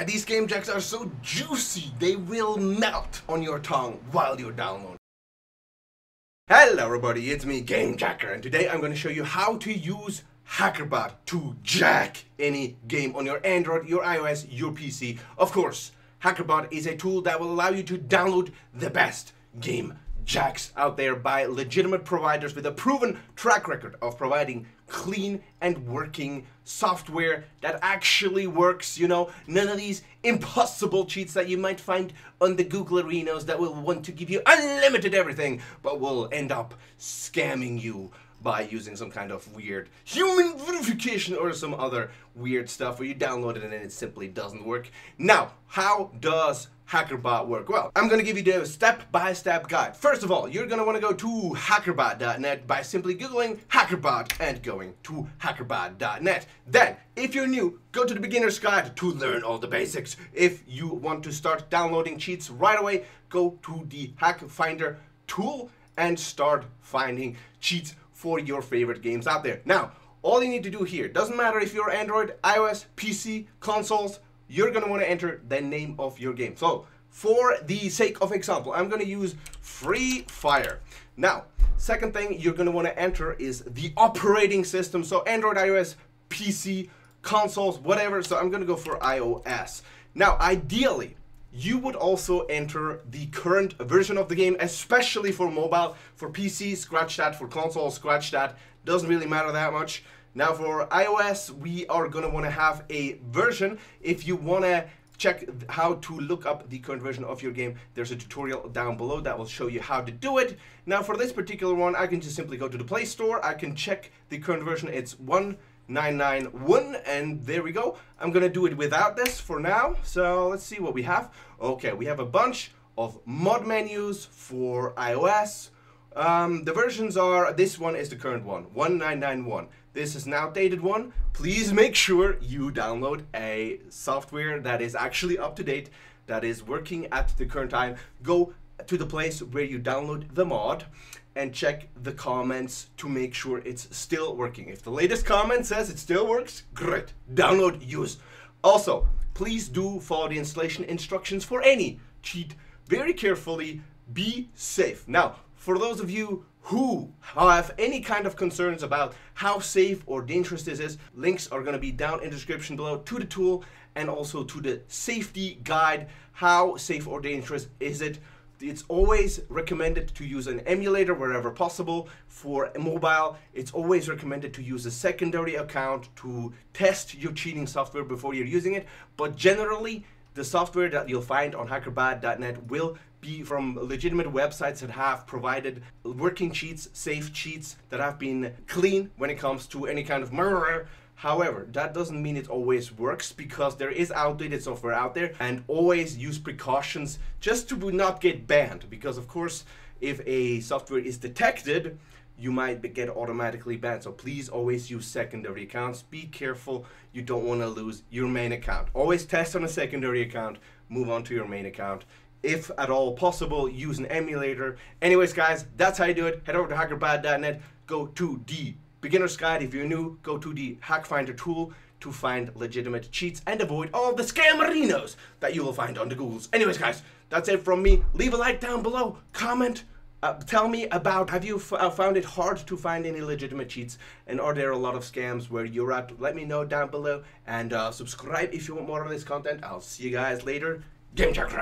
And these game jacks are so juicy, they will melt on your tongue while you're downloading. Hello everybody, it's me, Game Jacker, and today I'm going to show you how to use HackerBot to jack any game on your Android, your iOS, your PC. Of course, HackerBot is a tool that will allow you to download the best game jacks out there by legitimate providers with a proven track record of providing clean and working software that actually works, you know, none of these impossible cheats that you might find on the Google arenas that will want to give you unlimited everything but will end up scamming you by using some kind of weird human verification or some other weird stuff where you download it and then it simply doesn't work. Now, how does HackerBot work? Well, I'm going to give you the step-by-step guide. First of all, you're going to want to go to hackerbot.net by simply googling HackerBot and going to hackerbot.net. Then, if you're new, go to the beginner's guide to learn all the basics. If you want to start downloading cheats right away, go to the Hack Finder tool and start finding cheats for your favorite games out there. Now, all you need to do here, doesn't matter if you're Android, iOS, PC, consoles, you're going to want to enter the name of your game. So, for the sake of example, I'm going to use Free Fire. Now, second thing you're going to want to enter is the operating system. So, Android, iOS, PC, consoles, whatever. So, I'm going to go for iOS. Now, ideally, you would also enter the current version of the game, especially for mobile. For PC, scratch that. For console, scratch that. Doesn't really matter that much. Now for iOS, we are going to want to have a version. If you want to check how to look up the current version of your game, there's a tutorial down below that will show you how to do it. Now for this particular one, I can just simply go to the Play Store. I can check the current version. It's 1991, and there we go. I'm going to do it without this for now. So let's see what we have. Okay, we have a bunch of mod menus for iOS. The versions are, this one is the current one, 1991. This is an outdated one. Please make sure you download a software that is actually up to date, that is working at the current time. Go to the place where you download the mod and check the comments to make sure it's still working. If the latest comment says it still works, great. Download, use. Also, please do follow the installation instructions for any cheat very carefully. Be safe. Now, for those of you who have any kind of concerns about how safe or dangerous this is, links are going to be down in the description below to the tool and also to the safety guide. How safe or dangerous is it? It's always recommended to use an emulator wherever possible. For mobile, it's always recommended to use a secondary account to test your cheating software before you're using it. But generally, the software that you'll find on hackerbot.net will be from legitimate websites that have provided working cheats, safe cheats that have been clean when it comes to any kind of murder. However, that doesn't mean it always works, because there is outdated software out there, and always use precautions just to not get banned, because of course if a software is detected, you might get automatically banned. So please always use secondary accounts. Be careful, you don't want to lose your main account. Always test on a secondary account, move on to your main account. If at all possible, use an emulator. Anyways guys, that's how you do it. Head over to hackerbot.net, go to the beginner's guide. If you're new, go to the Hack Finder tool to find legitimate cheats and avoid all the scamerinos that you will find on the Googles. Anyways guys, that's it from me. Leave a like down below, comment, tell me about, have you found it hard to find any legitimate cheats, and are there a lot of scams where you're at? Let me know down below, and subscribe if you want more of this content. I'll see you guys later. Game Jacker.